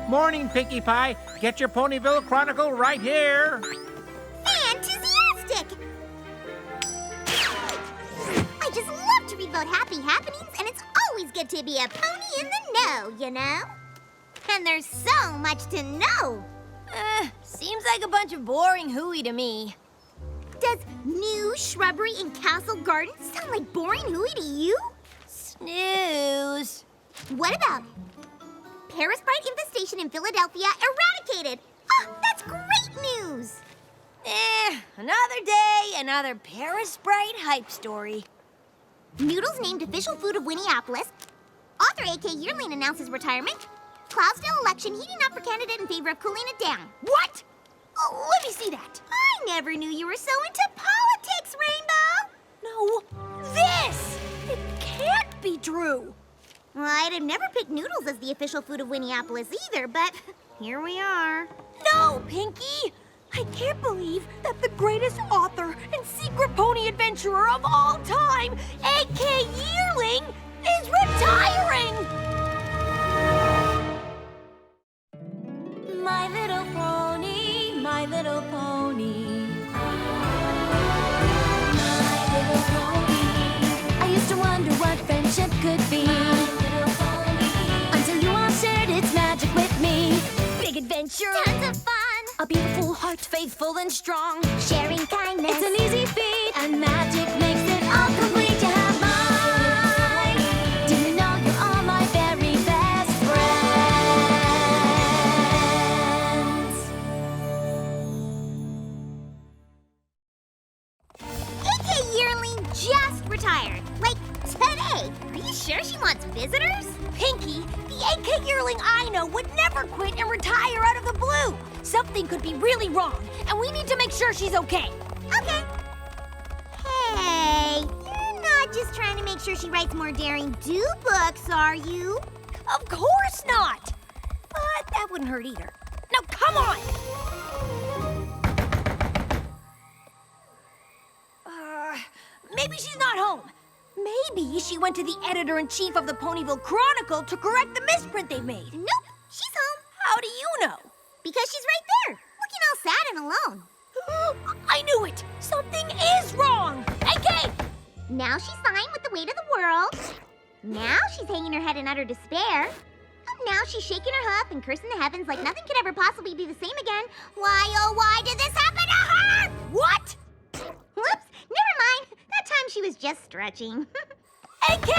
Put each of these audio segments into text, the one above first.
Morning, Pinkie Pie. Get your Ponyville Chronicle right here. Fantastic! I just love to read about happy happenings, and it's always good to be a pony in the know, you know? And there's so much to know. Seems like a bunch of boring hooey to me. Does new shrubbery in Castle Garden sound like boring hooey to you? Snooze. What about Paris Bright infestation in Philadelphia eradicated? Oh, that's great news! Another day, another Paris Bright hype story. Noodles named official food of Winneapolis. Author A.K. Yearling announces retirement. Cloudsdale election heating up for candidate in favor of cooling it down. What? Oh, let me see that. I never knew you were so into politics, Rainbow. No, this! It can't be true. Well, I'd have never picked noodles as the official food of Winneapolis either, but here we are. No, Pinkie! I can't believe that the greatest author and secret pony adventurer of all time, A.K. Yearling, is retiring! My little pony, my little pony. My little pony. I used to wonder what friendship could be. My little pony. Until you all shared its magic with me. Big adventure. Tons of fun. A beautiful heart, faithful and strong. Sharing kindness. It's an easy feat, and magic makes it all complete. You have mine. Do you know you're all my very best friends? A.K. Yearling just retired. Like, today. Are you sure she wants visitors? Pinkie, the A.K. Yearling I know would never quit and retire out of the blue. Something could be really wrong, and we need to make sure she's okay. Okay. Hey, you're not just trying to make sure she writes more Daring Do books, are you? Of course not. But that wouldn't hurt either. Now, come on! Maybe she's not home. Maybe she went to the editor-in-chief of the Ponyville Chronicle to correct the misprint they made. Nope, she's home. How do you know? Because she's right there, looking all sad and alone. I knew it! Something is wrong! AK! Now she's sighing with the weight of the world. Now she's hanging her head in utter despair. Now she's shaking her hoof and cursing the heavens like nothing could ever possibly be the same again. Why, oh, why did this happen to her? What? Whoops, never mind. That time she was just stretching. AK!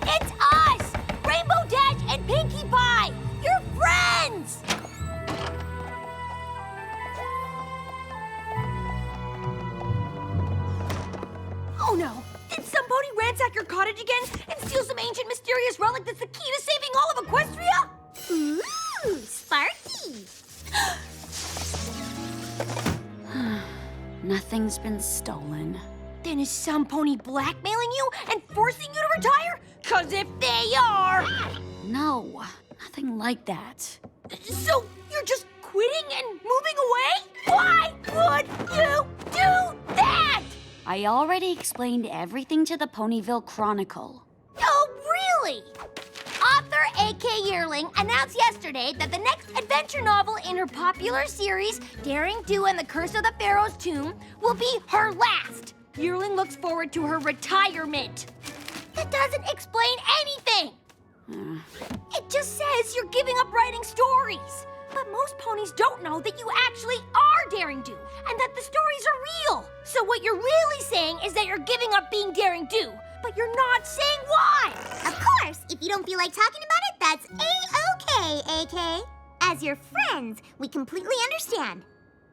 It's us! Rainbow Dash and Pinkie Pie! You're friends! Oh no! Did somebody ransack your cottage again and steal some ancient mysterious relic that's the key to saving all of Equestria? Ooh, Sparky! Nothing's been stolen. Then is some pony blackmailing you and forcing you to retire? 'Cause if they are... No, nothing like that. So you're just quitting and moving away? Why would you do that? I already explained everything to the Ponyville Chronicle. Oh, really? Author A.K. Yearling announced yesterday that the next adventure novel in her popular series, Daring Do and the Curse of the Pharaoh's Tomb, will be her last. Yearling looks forward to her retirement. That doesn't explain anything. It just says you're giving up writing stories. But most ponies don't know that you actually are Daring Do and that the stories are real. So what you're really saying is that you're giving up being Daring Do, but you're not saying why. Of course, if you don't feel like talking about it, that's A-okay, A.K. As your friends, we completely understand.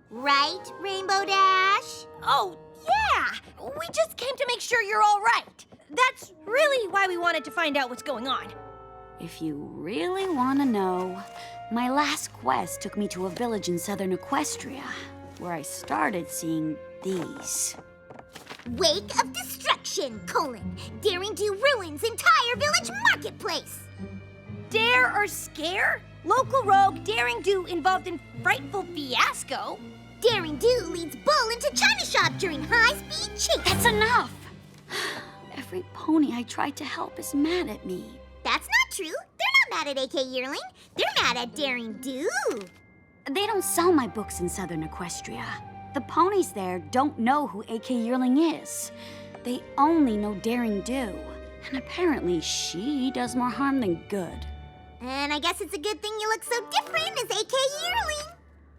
Right, Rainbow Dash? Oh, yeah. We just came to make sure you're all right. That's really why we wanted to find out what's going on. If you really want to know, my last quest took me to a village in southern Equestria, where I started seeing these. Wake of Destruction, Daring Do ruins entire village marketplace. Dare or scare? Local rogue Daring Do involved in frightful fiasco. Daring Do leads Bull into China shop during high-speed chase. That's enough! Every pony I tried to help is mad at me. That's not true. They're not mad at A.K. Yearling. They're mad at Daring Do. They don't sell my books in Southern Equestria. The ponies there don't know who AK Yearling is. They only know Daring Do. And apparently she does more harm than good. And I guess it's a good thing you look so different as AK Yearling.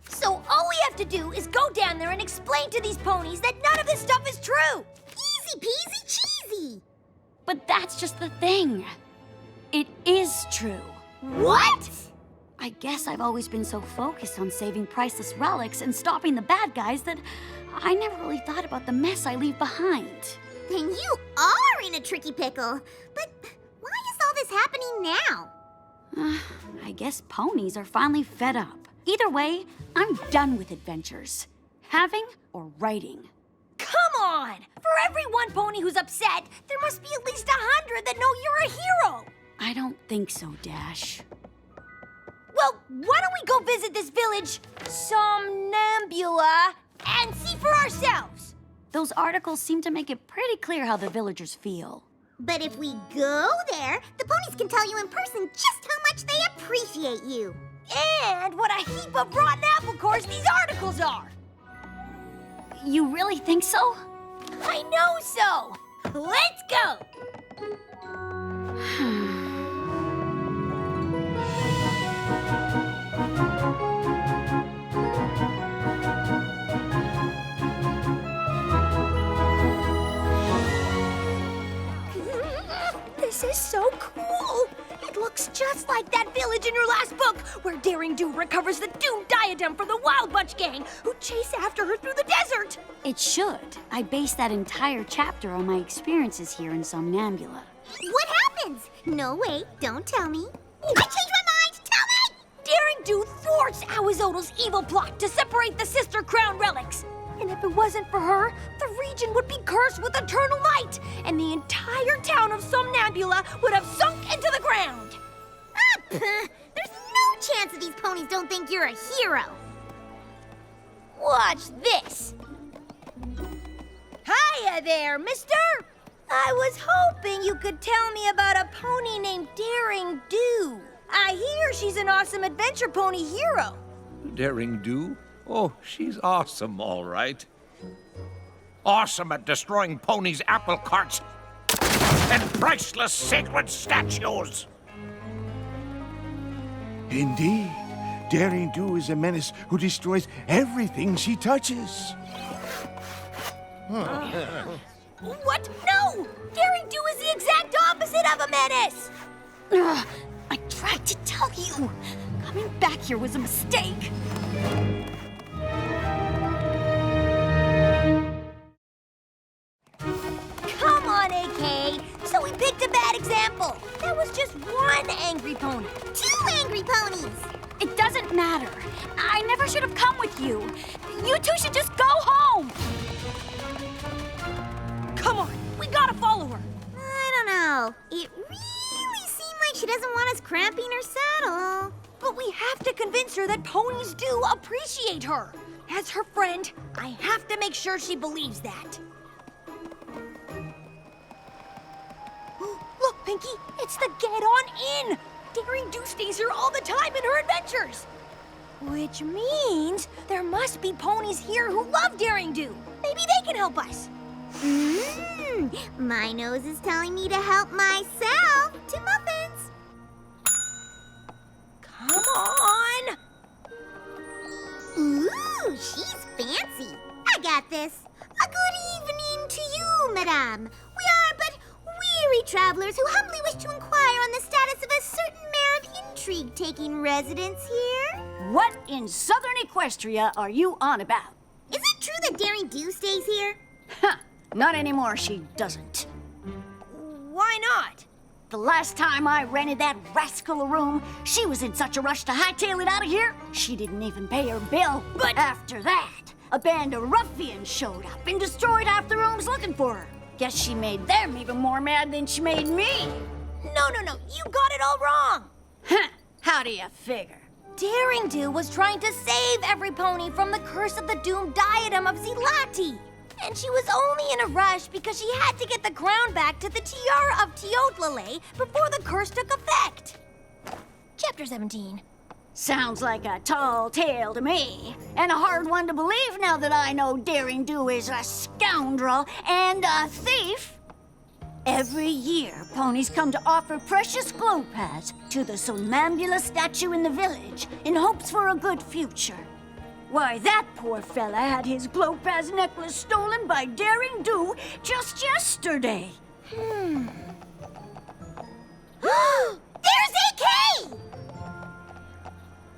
So all we have to do is go down there and explain to these ponies that none of this stuff is true. Easy peasy cheesy. But that's just the thing. It is true. What? I guess I've always been so focused on saving priceless relics and stopping the bad guys that I never really thought about the mess I leave behind. Then you are in a tricky pickle. But why is all this happening now? I guess ponies are finally fed up. Either way, I'm done with adventures. Having or writing. Come on! For every one pony who's upset, there must be at least 100 that know you're a hero! I don't think so, Dash. Well, why don't we go visit this village, Somnambula, and see for ourselves? Those articles seem to make it pretty clear how the villagers feel. But if we go there, the ponies can tell you in person just how much they appreciate you. And what a heap of rotten apple cores these articles are! You really think so? I know so! Let's go! This is so cool! It looks just like that village in your last book, where Daring Do recovers the doomed diadem from the Wild Bunch gang, who chase after her through the desert! It should. I based that entire chapter on my experiences here in Somnambula. What happens? No, wait, don't tell me. I changed my mind! Tell me! Daring Do thwarts Awazodal's evil plot to separate the sister crown relics. And if it wasn't for her, the region would be cursed with eternal night, and the entire town of Somnambula would have sunk into the ground. Ah, puh. There's no chance that these ponies don't think you're a hero. Watch this. Hiya there, mister. I was hoping you could tell me about a pony named Daring Do. I hear she's an awesome adventure pony hero. Daring Do? Oh, she's awesome, all right. Awesome at destroying ponies' apple carts and priceless sacred statues. Indeed, Daring Do is a menace who destroys everything she touches. What? No! Daring Do is the exact opposite of a menace! Ugh, I tried to tell you. Coming back here was a mistake. Come on, AK! So we picked a bad example. That was just one angry pony. 2 angry ponies! It doesn't matter. I never should have come with you. You two should just go home. Come on, we gotta follow her. I don't know. It really seemed like she doesn't want us cramping her saddle. But we have to convince her that ponies do appreciate her. As her friend, I have to make sure she believes that. Look, Pinkie, it's the Get On In! Daring Do stays here all the time in her adventures. Which means there must be ponies here who love Daring Do. Maybe they can help us. My nose is telling me to help myself to muffins. Come on! Ooh, she's fancy. I got this. A good evening to you, madame. We are but weary travelers who humbly wish to inquire on the status of a certain mare of intrigue taking residence here. What in Southern Equestria are you on about? Is it true that Daring Do stays here? Huh, not anymore, she doesn't. Why not? The last time I rented that rascal a room, she was in such a rush to hightail it out of here, she didn't even pay her bill. But after that, a band of ruffians showed up and destroyed half the rooms looking for her. Guess she made them even more mad than she made me. No, you got it all wrong. Huh, how do you figure? Daring Do was trying to save every pony from the curse of the doomed diadem of Zilati. And she was only in a rush because she had to get the crown back to the Tiara of Teotlale before the curse took effect. Chip, Chapter 17. Sounds like a tall tale to me, and a hard one to believe now that I know Daring Do is a scoundrel and a thief. Every year, ponies come to offer precious glow pads to the Somnambula statue in the village in hopes for a good future. Why, that poor fella had his glow pads necklace stolen by Daring Do just yesterday. There's AK!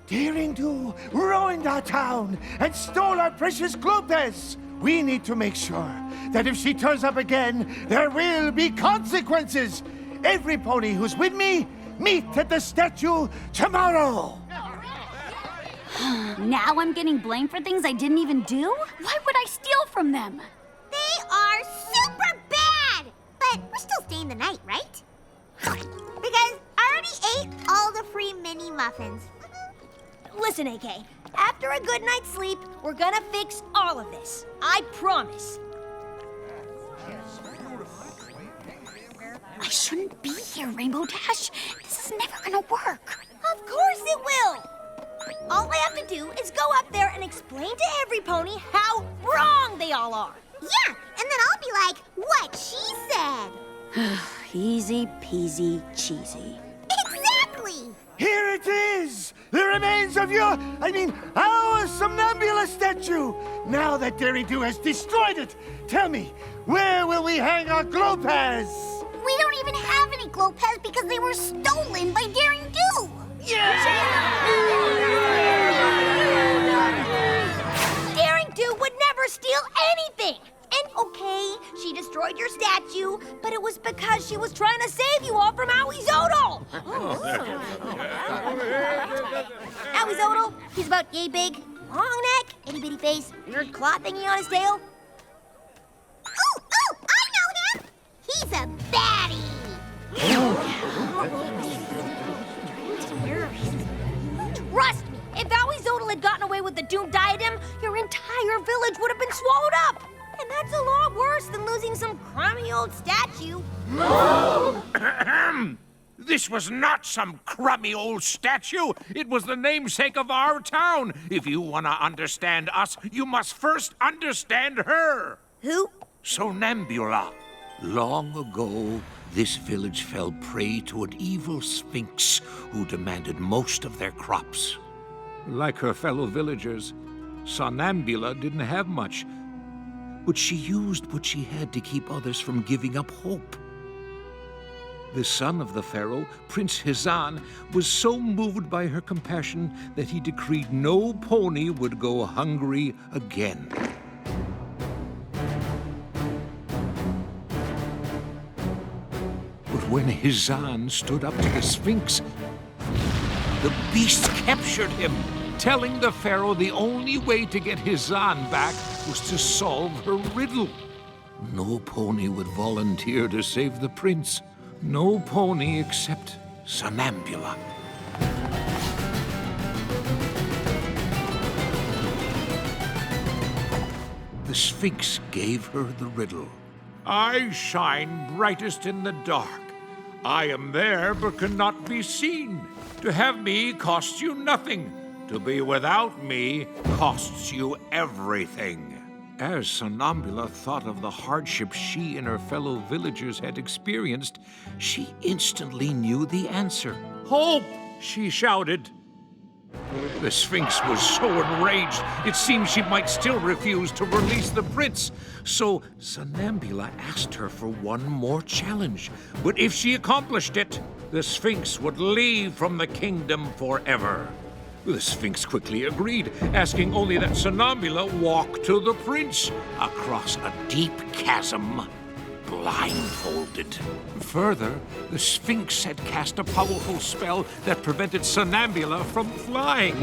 Daring Do ruined our town and stole our precious Glopez. We need to make sure that if she turns up again, there will be consequences. Every pony who's with me, meet at the statue tomorrow. Now I'm getting blamed for things I didn't even do? Why would I steal from them? They are super bad! But we're still staying the night, right? Because I already ate all the free mini muffins. Listen, AK. After a good night's sleep, we're gonna fix all of this. I promise. I shouldn't be here, Rainbow Dash. This is never gonna work. Of course it will! All I have to do is go up there and explain to every pony how wrong they all are. Yeah, and then I'll be like, what she said. Easy peasy cheesy. Exactly! Here it is! The remains of our Somnambula statue! Now that Daring Do has destroyed it, tell me, where will we hang our Glopez? We don't even have any glow pads because they were stolen by Daring Do! Daring Do would never steal anything! And okay, she destroyed your statue, but it was because she was trying to save you all from Owizodle! Owizodle, he's about yay big, long neck, itty bitty face, weird claw thingy on his tail. Oh, I know him! He's a baddie! Trust me, if Owizodle had gotten away with the doomed diadem, your entire village would have been swallowed up! And that's a lot worse than losing some crummy old statue. This was not some crummy old statue. It was the namesake of our town. If you want to understand us, you must first understand her. Who? Somnambula. Long ago, this village fell prey to an evil sphinx who demanded most of their crops. Like her fellow villagers, Somnambula didn't have much, but she used what she had to keep others from giving up hope. The son of the pharaoh, Prince Hizan, was so moved by her compassion that he decreed no pony would go hungry again. But when Hizan stood up to the Sphinx, the beast captured him, telling the pharaoh the only way to get Hizan back was to solve her riddle. No pony would volunteer to save the prince. No pony except Somnambula. The Sphinx gave her the riddle. I shine brightest in the dark. I am there but cannot be seen. To have me costs you nothing. To be without me costs you everything. As Somnambula thought of the hardship she and her fellow villagers had experienced, she instantly knew the answer. Hope! She shouted. The Sphinx was so enraged, it seemed she might still refuse to release the prince. So Somnambula asked her for one more challenge. But if she accomplished it, the Sphinx would leave from the kingdom forever. The Sphinx quickly agreed, asking only that Somnambula walk to the prince across a deep chasm, blindfolded. Further, the Sphinx had cast a powerful spell that prevented Somnambula from flying.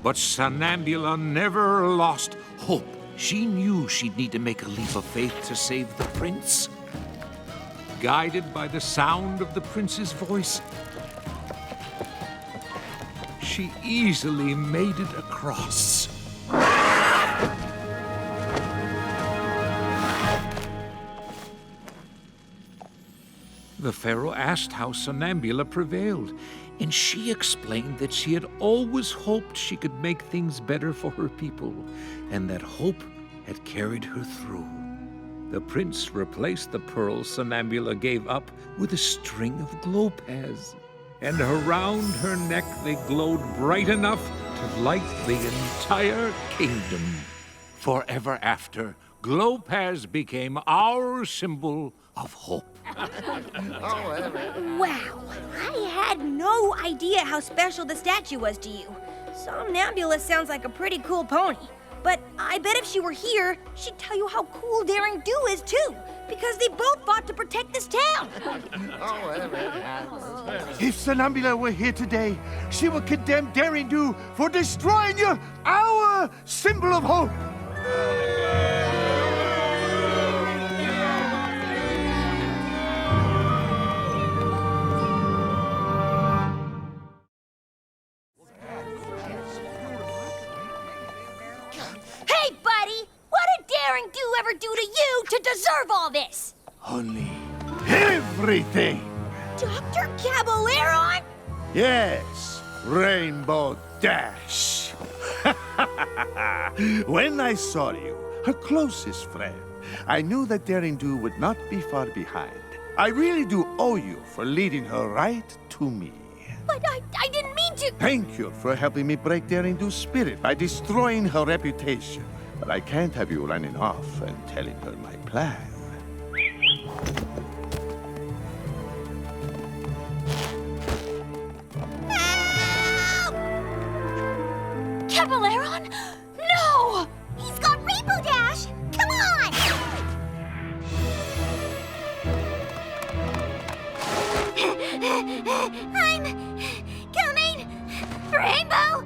But Somnambula never lost hope. She knew she'd need to make a leap of faith to save the prince. Guided by the sound of the prince's voice, she easily made it across. The pharaoh asked how Somnambula prevailed, and she explained that she had always hoped she could make things better for her people, and that hope had carried her through. The prince replaced the pearls Somnambula gave up with a string of glowpads, and around her neck they glowed bright enough to light the entire kingdom. Forever after, glowpads became our symbol of hope. Wow, I had no idea how special the statue was to you. Somnambula sounds like a pretty cool pony. But I bet if she were here, she'd tell you how cool Daring Do is too, because they both fought to protect this town. If Somnambula were here today, she would condemn Daring Do for destroying our symbol of hope. Hey, buddy! What did Daring Do ever do to you to deserve all this? Only everything. Dr. Cabaleron? Yes, Rainbow Dash. When I saw you, her closest friend, I knew that Daring Do would not be far behind. I really do owe you for leading her right to me. But I didn't mean to... Thank you for helping me break Daring Do's spirit by destroying her reputation. But I can't have you running off and telling her my plan. Cabaleron? No! He's got Rainbow Dash! Come on! I'm coming! Rainbow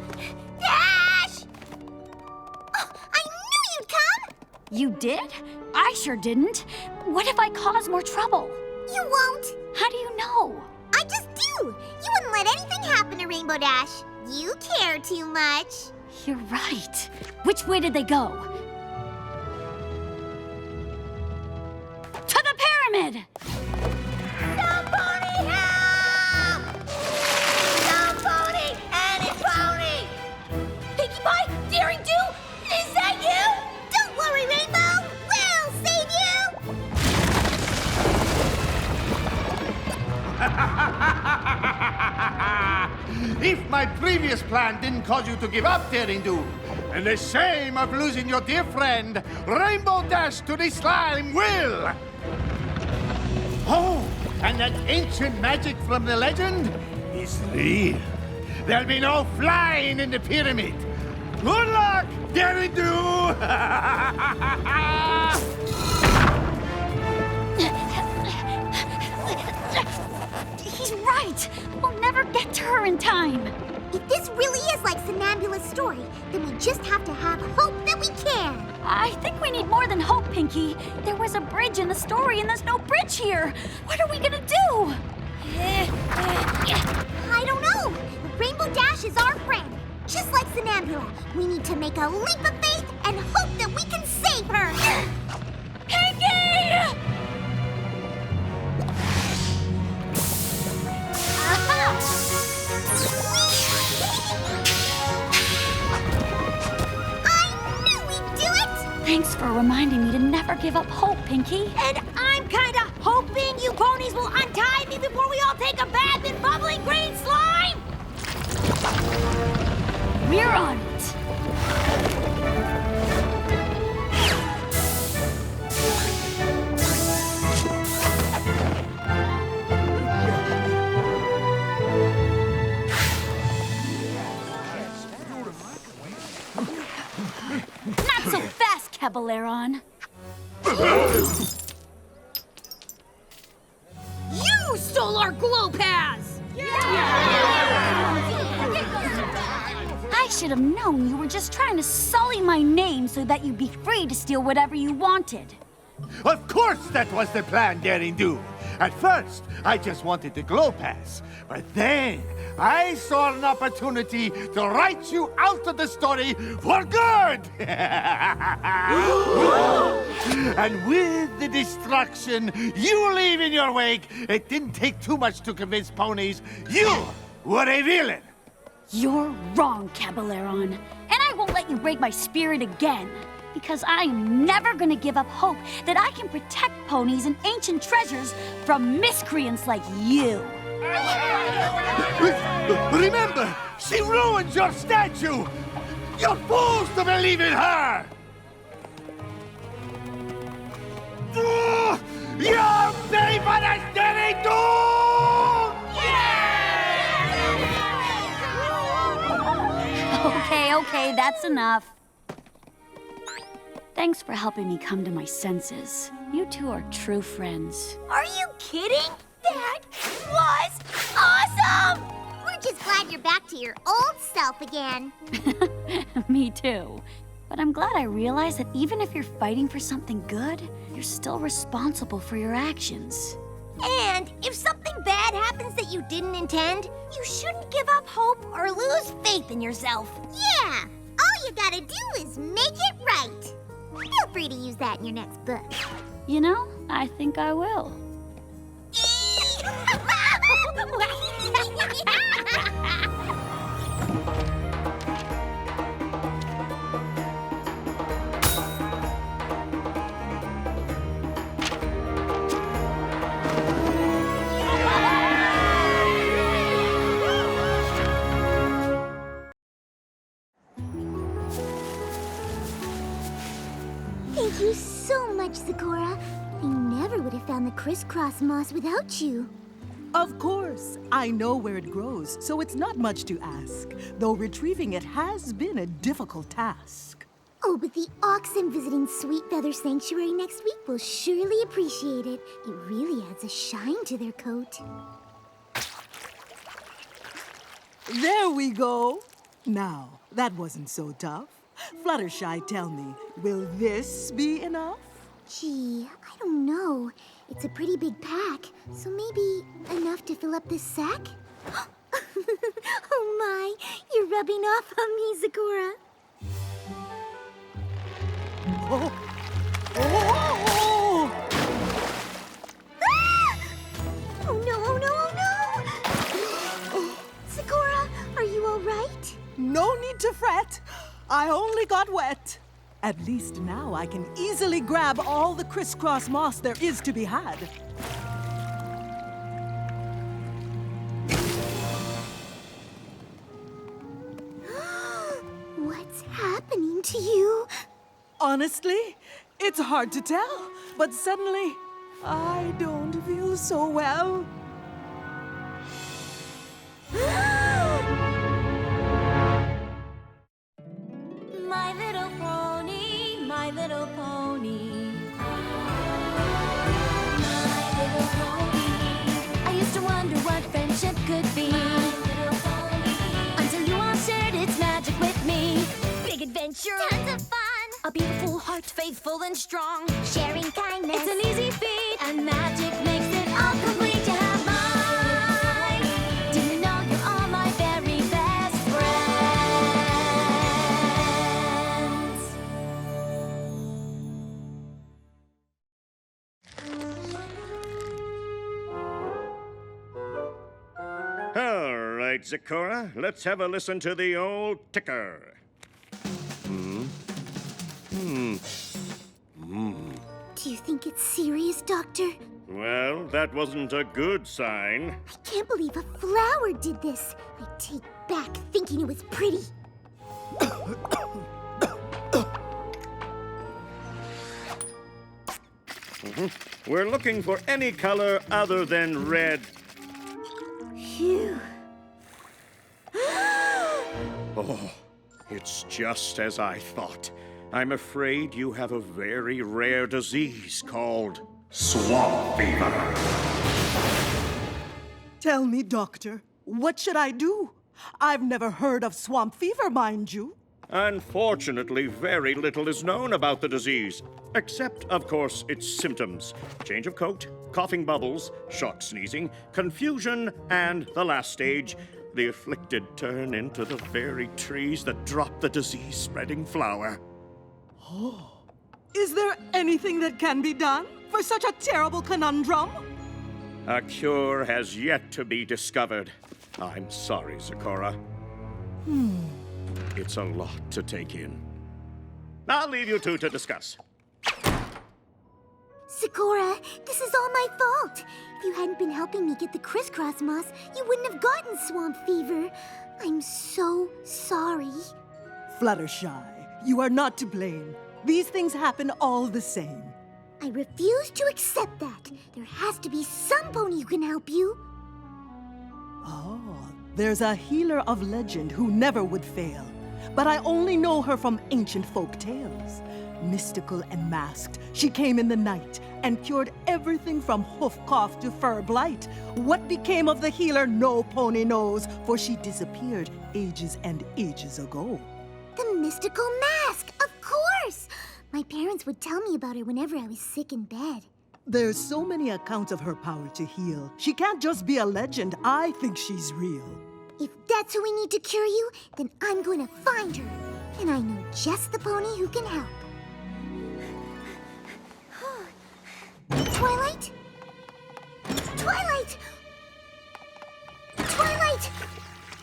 Dash! Oh, I knew you'd come! You did? I sure didn't. What if I cause more trouble? You won't! How do you know? I just do! You wouldn't let anything happen to Rainbow Dash. You care too much. You're right. Which way did they go? To the pyramid! Somebody help! Somebody, any pony! Pinkie Pie? Daring Do? Is that you? Don't worry, Rainbow! We'll save you! If my previous plan didn't cause you to give up, Daring Do, and the shame of losing your dear friend, Rainbow Dash to the slime will! Oh, and that ancient magic from the legend is real. There'll be no flying in the pyramid. Good luck, Daring Do! He's right. We'll never get to her in time. If this really is like Somnambula's story, then we just have to have hope that we can. I think we need more than hope, Pinkie. There was a bridge in the story, and there's no bridge here. What are we gonna do? I don't know. But Rainbow Dash is our friend. Just like Somnambula, we need to make a leap of faith and hope that we can save her. Pinkie! I knew we'd do it! Thanks for reminding me to never give up hope, Pinkie. And I'm kinda hoping you ponies will untie me before we all take a bath in bubbling green slime! We're on it. Not so fast, Cabaleron. You stole our glow pads! I should have known you were just trying to sully my name so that you'd be free to steal whatever you wanted. Of course that was the plan, Daring Do. At first, I just wanted the glow pass. But then, I saw an opportunity to write you out of the story for good! And with the destruction you leave in your wake, it didn't take too much to convince Ponies you were a villain. You're wrong, Cabaleron. And I won't let you break my spirit again. Because I am never gonna give up hope that I can protect ponies and ancient treasures from miscreants like you. Remember, she ruined your statue! You're fools to believe in her! You're very devastating too! Okay, that's enough. Thanks for helping me come to my senses. You two are true friends. Are you kidding? That was awesome! We're just glad you're back to your old self again. Me too. But I'm glad I realized that even if you're fighting for something good, you're still responsible for your actions. And if something bad happens that you didn't intend, you shouldn't give up hope or lose faith in yourself. Yeah, all you gotta do is make it right. Feel free to use that in your next book. You know, I think I will. Thank you so much, Zakura. I never would have found the crisscross moss without you. Of course. I know where it grows, so it's not much to ask. Though retrieving it has been a difficult task. Oh, but the oxen visiting Sweet Feather Sanctuary next week will surely appreciate it. It really adds a shine to their coat. There we go. Now, that wasn't so tough. Fluttershy, tell me, will this be enough? Gee, I don't know. It's a pretty big pack, so maybe enough to fill up this sack? Oh my, you're rubbing off on me, Zakura. Oh! Oh! Ah! Oh no, oh no, oh no! Zakura, are you all right? No need to fret. I only got wet. At least now I can easily grab all the crisscross moss there is to be had. What's happening to you? Honestly, it's hard to tell, but suddenly I don't feel so well. My little pony, my little pony. My little pony. I used to wonder what friendship could be. My little pony. Until you all shared its magic with me. Big adventure. Tons of fun. A beautiful heart, faithful and strong. Sharing kindness. It's an easy feat, and magic makes it all complete. You have mine. Do you know you're all my very best friends? All right, Zakura, let's have a listen to the old ticker. Do you think it's serious, Doctor? Well, that wasn't a good sign. I can't believe a flower did this. I take back thinking it was pretty. We're looking for any color other than red. Phew. Oh, it's just as I thought. I'm afraid you have a very rare disease called swamp fever. Tell me, Doctor, what should I do? I've never heard of swamp fever, mind you. Unfortunately, very little is known about the disease, except, of course, its symptoms. Change of coat, coughing bubbles, shock sneezing, confusion, and the last stage, the afflicted turn into the very trees that drop the disease-spreading flower. Is there anything that can be done for such a terrible conundrum? A cure has yet to be discovered. I'm sorry, Zakura. It's a lot to take in. I'll leave you two to discuss. Zakura, this is all my fault. If you hadn't been helping me get the crisscross moss, you wouldn't have gotten swamp fever. I'm so sorry. Fluttershy, you are not to blame. These things happen all the same. I refuse to accept that. There has to be some pony who can help you. Oh, there's a healer of legend who never would fail. But I only know her from ancient folk tales. Mystical and masked, she came in the night and cured everything from hoof cough to fur blight. What became of the healer, no pony knows, for she disappeared ages and ages ago. The mystical mask, of course! My parents would tell me about her whenever I was sick in bed. There's so many accounts of her power to heal. She can't just be a legend. I think she's real. If that's who we need to cure you, then I'm going to find her. And I know just the pony who can help. Twilight? Twilight! Twilight!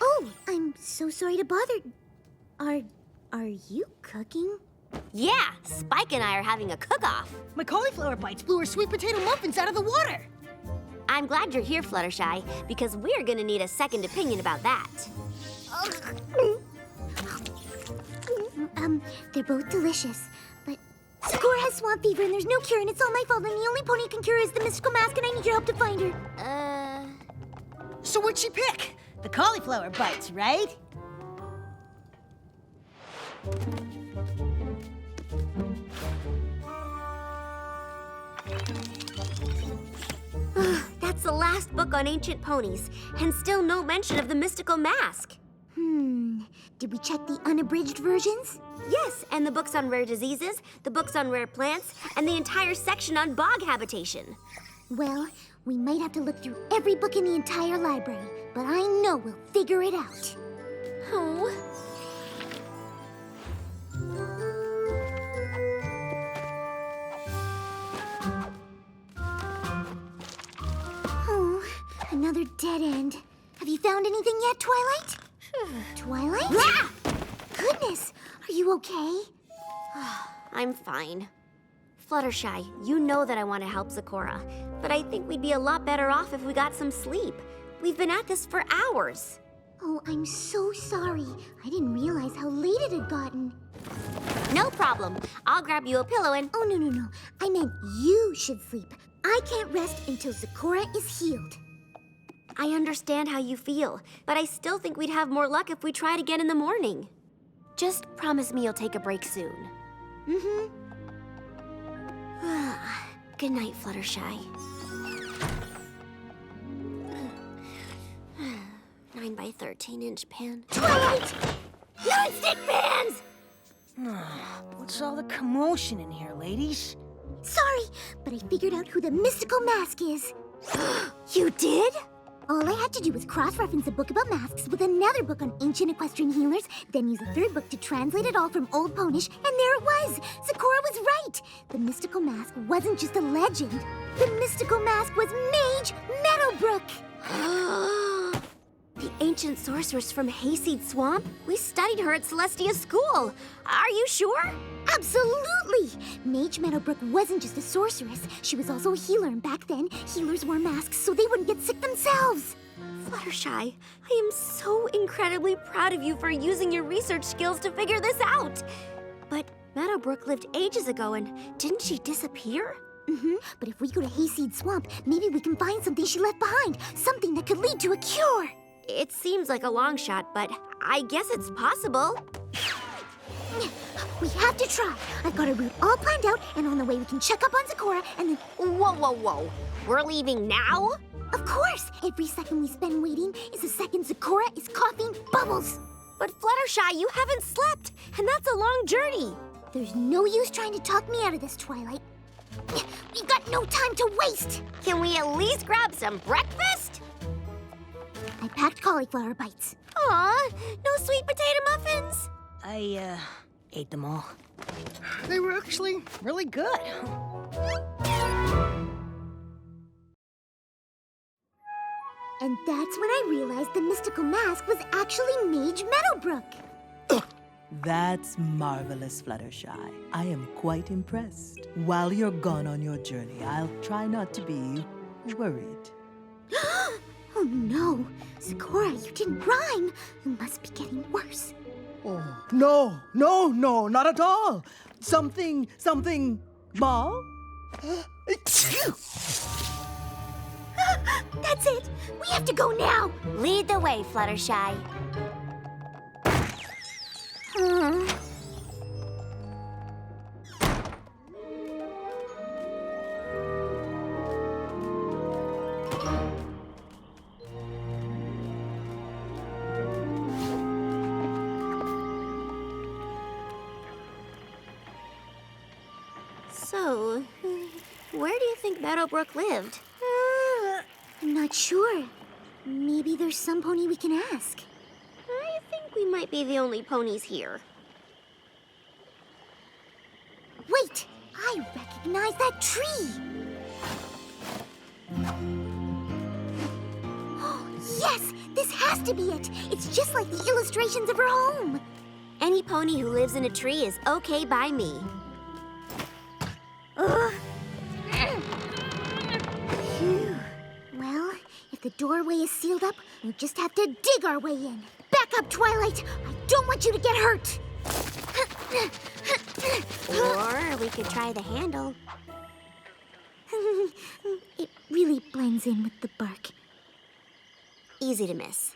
Oh, I'm so sorry to bother. Are you cooking? Yeah, Spike and I are having a cook-off. My cauliflower bites blew her sweet potato muffins out of the water. I'm glad you're here, Fluttershy, because we're gonna need a second opinion about that. They're both delicious, but Zakura has swamp fever and there's no cure and it's all my fault and the only pony who can cure her is the mystical mask and I need your help to find her. So what'd she pick? The cauliflower bites, right? That's the last book on ancient ponies, and still no mention of the mystical mask. Did we check the unabridged versions? Yes, and the books on rare diseases, the books on rare plants, and the entire section on bog habitation. Well, we might have to look through every book in the entire library, but I know we'll figure it out. Oh. Oh, another dead end. Have you found anything yet, Twilight? Twilight? Ah! Goodness, are you okay? I'm fine. Fluttershy, you know that I want to help Zakura, but I think we'd be a lot better off if we got some sleep. We've been at this for hours. Oh, I'm so sorry. I didn't realize how late it had gotten. No problem. I'll grab you a pillow and... Oh, no. I meant you should sleep. I can't rest until Zakura is healed. I understand how you feel, but I still think we'd have more luck if we tried again in the morning. Just promise me you'll take a break soon. Mm-hmm. Good night, Fluttershy. 9 by 13-inch pan. Twilight! Non-stick pans! What's all the commotion in here, ladies? Sorry, but I figured out who the mystical mask is. You did? All I had to do was cross-reference a book about masks with another book on ancient equestrian healers, then use a third book to translate it all from Old Ponish, and there it was! Zakura was right! The mystical mask wasn't just a legend. The mystical mask was Mage Meadowbrook! The ancient sorceress from Hayseed Swamp? We studied her at Celestia's school. Are you sure? Absolutely! Mage Meadowbrook wasn't just a sorceress. She was also a healer, and back then, healers wore masks so they wouldn't get sick themselves. Fluttershy, I am so incredibly proud of you for using your research skills to figure this out. But Meadowbrook lived ages ago, and didn't she disappear? But if we go to Hayseed Swamp, maybe we can find something she left behind. Something that could lead to a cure. It seems like a long shot, but I guess it's possible. We have to try. I've got a route all planned out, and on the way we can check up on Zakura, and then... Whoa. We're leaving now? Of course! Every second we spend waiting is a second Zakura is coughing bubbles. But Fluttershy, you haven't slept, and that's a long journey. There's no use trying to talk me out of this, Twilight. We've got no time to waste. Can we at least grab some breakfast? I packed cauliflower bites. Aw, no sweet potato muffins? I, ate them all. They were actually really good. And that's when I realized the mystical mask was actually Mage Meadowbrook. That's marvelous, Fluttershy. I am quite impressed. While you're gone on your journey, I'll try not to be worried. Oh no, Zakura, you didn't rhyme. You must be getting worse. Oh, no, not at all. Something, ball? That's it. We have to go now. Lead the way, Fluttershy. So, where do you think Meadowbrook lived? I'm not sure. Maybe there's some pony we can ask. I think we might be the only ponies here. Wait! I recognize that tree! Yes! This has to be it! It's just like the illustrations of her home! Any pony who lives in a tree is okay by me. Phew. Well, if the doorway is sealed up, we'll just have to dig our way in. Back up, Twilight! I don't want you to get hurt! Or we could try the handle. It really blends in with the bark. Easy to miss.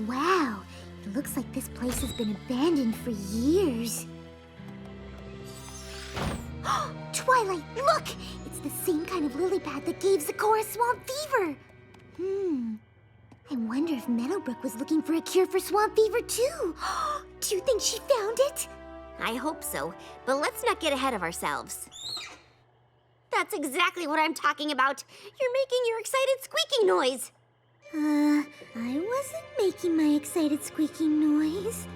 Wow, it looks like this place has been abandoned for years. Twilight, look! It's the same kind of lily pad that gave Zakura swamp fever. I wonder if Meadowbrook was looking for a cure for swamp fever too. Do you think she found it? I hope so, but let's not get ahead of ourselves. That's exactly what I'm talking about. You're making your excited squeaking noise. I wasn't making my excited squeaking noise.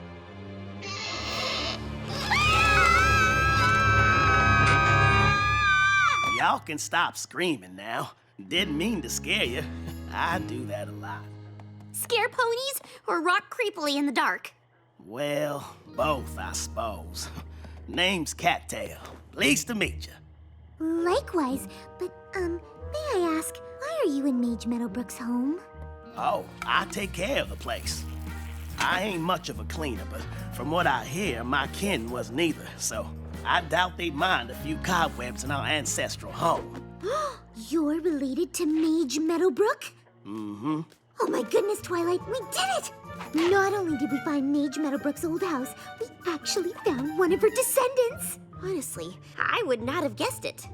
Y'all can stop screaming now. Didn't mean to scare you. I do that a lot. Scare ponies or rock creepily in the dark? Well, both, I suppose. Name's Cattail. Pleased to meet you. Likewise, but, may I ask, why are you in Mage Meadowbrook's home? Oh, I take care of the place. I ain't much of a cleaner, but from what I hear, my kin wasn't either, so I doubt they'd mind a few cobwebs in our ancestral home. You're related to Mage Meadowbrook? Mm-hmm. Oh my goodness, Twilight, we did it! Not only did we find Mage Meadowbrook's old house, we actually found one of her descendants. Honestly, I would not have guessed it.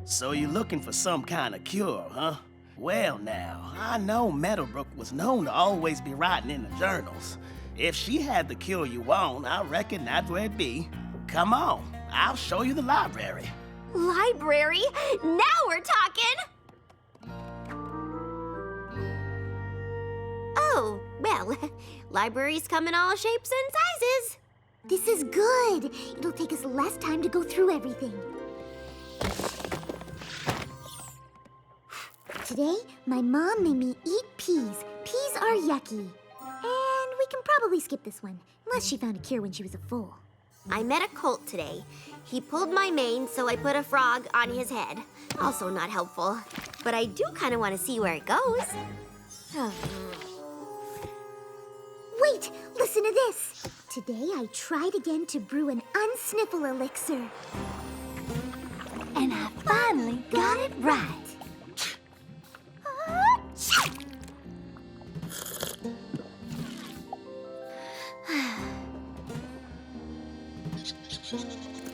So you're looking for some kind of cure, huh? Well now, I know Meadowbrook was known to always be writing in the journals. If she had the cure you want, I reckon that's where it'd be. Come on, I'll show you the library. Library? Now we're talking! Oh, well, libraries come in all shapes and sizes. This is good. It'll take us less time to go through everything. Today, my mom made me eat peas. Peas are yucky. And we can probably skip this one, unless she found a cure when she was a foal. I met a colt today. He pulled my mane, so I put a frog on his head. Also not helpful. But I do kind of want to see where it goes. Wait, listen to this. Today I tried again to brew an unsniffle elixir. And I finally got it right.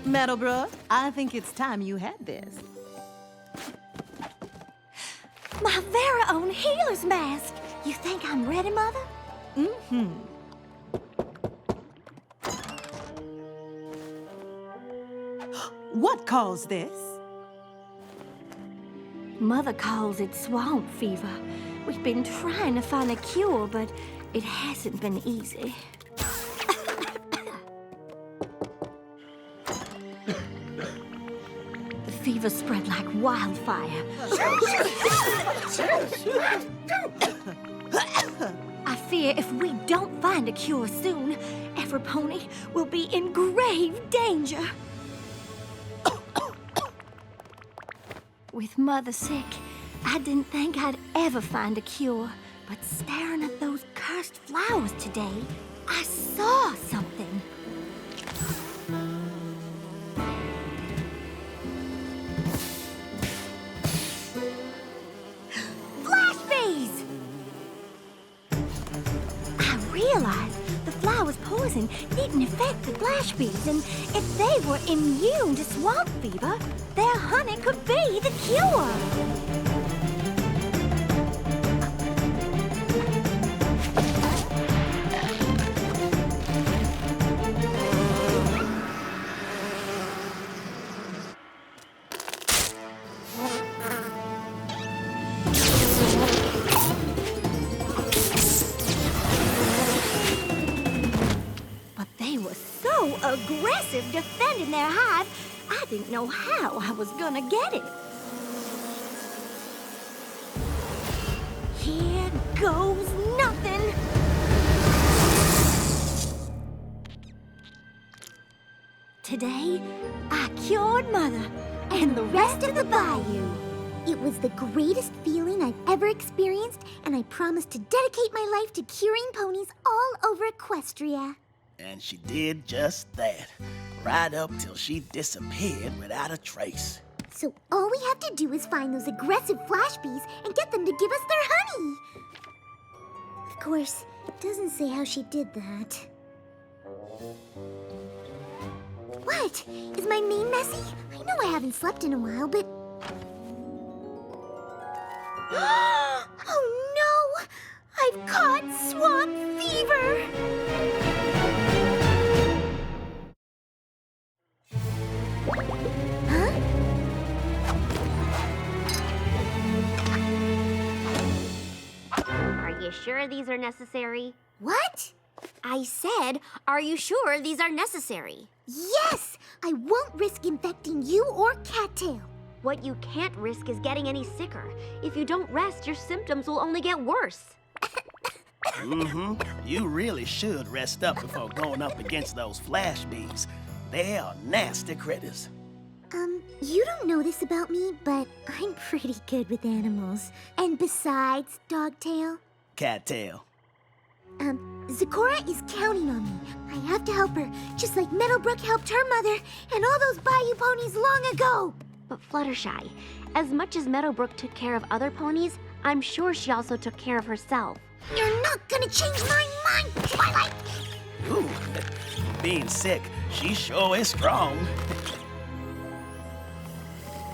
Meadowbrook, I think it's time you had this. My very own healer's mask. You think I'm ready, Mother? Mm-hmm. what caused this? Mother calls it swamp fever. We've been trying to find a cure, but it hasn't been easy. The fever spread like wildfire. I fear if we don't find a cure soon, everypony will be in grave danger. With Mother sick, I didn't think I'd ever find a cure. But staring at those cursed flowers today, I saw something. Flash bees! I realized the flower's poison didn't affect the flash bees, and if they were immune to swamp fever, their honey could be the cure. Aggressive defending their hive, I didn't know how I was gonna get it. Here goes nothing. Today, I cured Mother and the rest of the bayou. It was the greatest feeling I've ever experienced, and I promised to dedicate my life to curing ponies all over Equestria. And she did just that, right up till she disappeared without a trace. So all we have to do is find those aggressive flash bees and get them to give us their honey. Of course, it doesn't say how she did that. What? Is my mane messy? I know I haven't slept in a while, but... Oh no! I've caught swamp fever! Are you sure these are necessary? What? I said, are you sure these are necessary? Yes! I won't risk infecting you or Cattail. What you can't risk is getting any sicker. If you don't rest, your symptoms will only get worse. You really should rest up before going up against those flash bees. They are nasty critters. You don't know this about me, but I'm pretty good with animals. And besides, Dogtail, Cattail. Zakura is counting on me. I have to help her, just like Meadowbrook helped her mother and all those bayou ponies long ago. But Fluttershy, as much as Meadowbrook took care of other ponies, I'm sure she also took care of herself. You're not gonna change my mind, Twilight! Ooh, being sick, she sure is strong.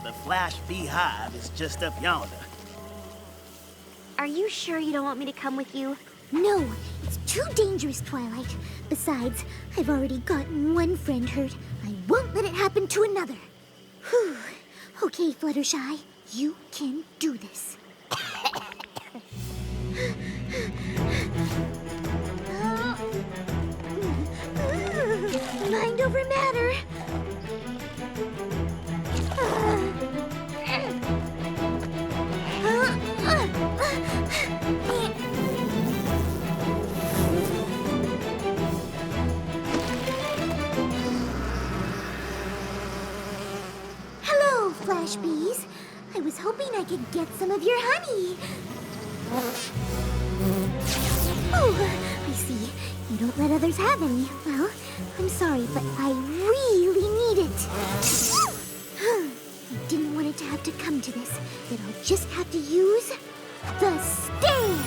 The flash bee hive is just up yonder. Are you sure you don't want me to come with you? No, it's too dangerous, Twilight. Besides, I've already gotten one friend hurt. I won't let it happen to another. Whew. Okay, Fluttershy, you can do this. Mind over matter. Hello, Flash Bees. I was hoping I could get some of your honey. Oh, I see. You don't let others have any. Well, I'm sorry, but I really need it. I didn't want it to have to come to this, that I'll just have to use the stare.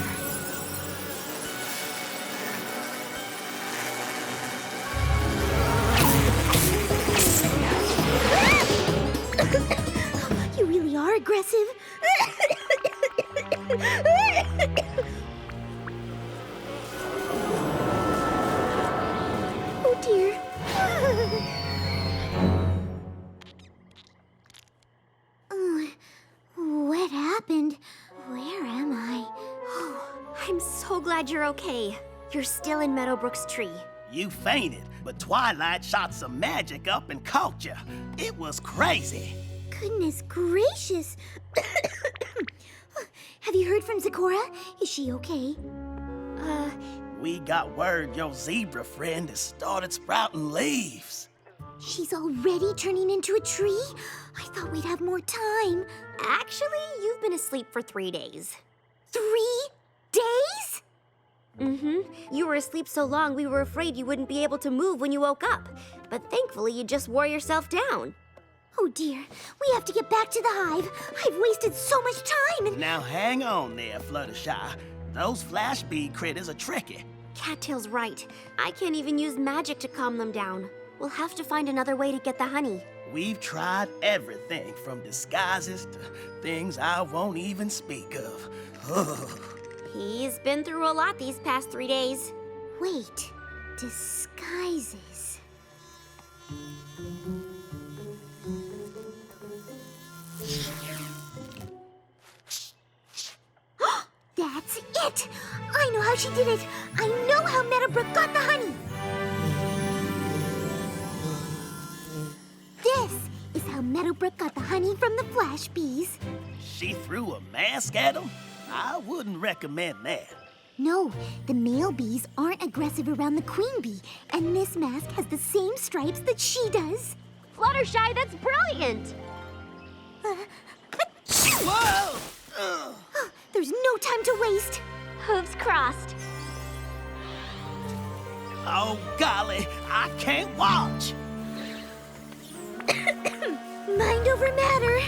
You really are aggressive. Oh dear. I'm so glad you're okay. You're still in Meadowbrook's tree. You fainted, but Twilight shot some magic up and caught you. It was crazy. Goodness gracious. Have you heard from Zakura? Is she okay? We got word your zebra friend has started sprouting leaves. She's already turning into a tree? I thought we'd have more time. Actually, you've been asleep for 3 days. 3 days? You were asleep so long we were afraid you wouldn't be able to move when you woke up. But thankfully, you just wore yourself down. Oh dear, we have to get back to the hive. I've wasted so much time and... Now hang on there, Fluttershy. Those flash bee critters are tricky. Cattail's right. I can't even use magic to calm them down. We'll have to find another way to get the honey. We've tried everything from disguises to things I won't even speak of. Ugh. He's been through a lot these past 3 days. Wait, disguises. That's it! I know how she did it! I know how Meadowbrook got the honey! This is how Meadowbrook got the honey from the flash bees. She threw a mask at him? I wouldn't recommend that. No, the male bees aren't aggressive around the queen bee, and this mask has the same stripes that she does. Fluttershy, that's brilliant! Whoa! Ugh. There's no time to waste. Hooves crossed. Oh, golly, I can't watch. Mind over matter.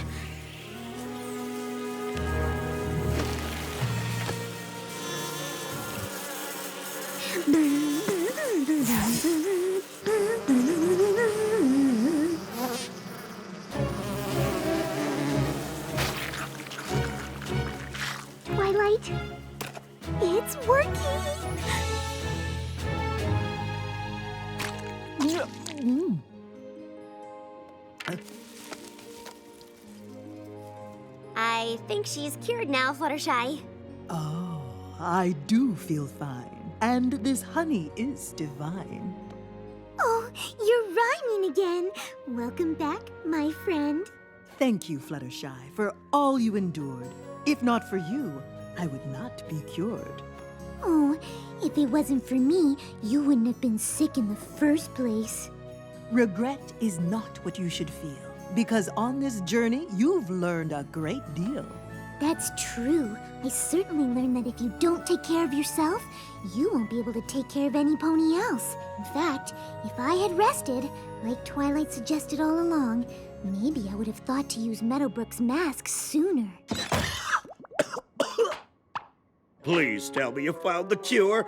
Twilight, it's working. I think she's cured now, Fluttershy. Oh, I do feel fine. And this honey is divine. Oh, you're rhyming again. Welcome back, my friend. Thank you, Fluttershy, for all you endured. If not for you, I would not be cured. Oh, if it wasn't for me, you wouldn't have been sick in the first place. Regret is not what you should feel, because on this journey, you've learned a great deal. That's true. I certainly learned that if you don't take care of yourself, you won't be able to take care of any pony else. In fact, if I had rested, like Twilight suggested all along, maybe I would have thought to use Meadowbrook's mask sooner. Please tell me you found the cure.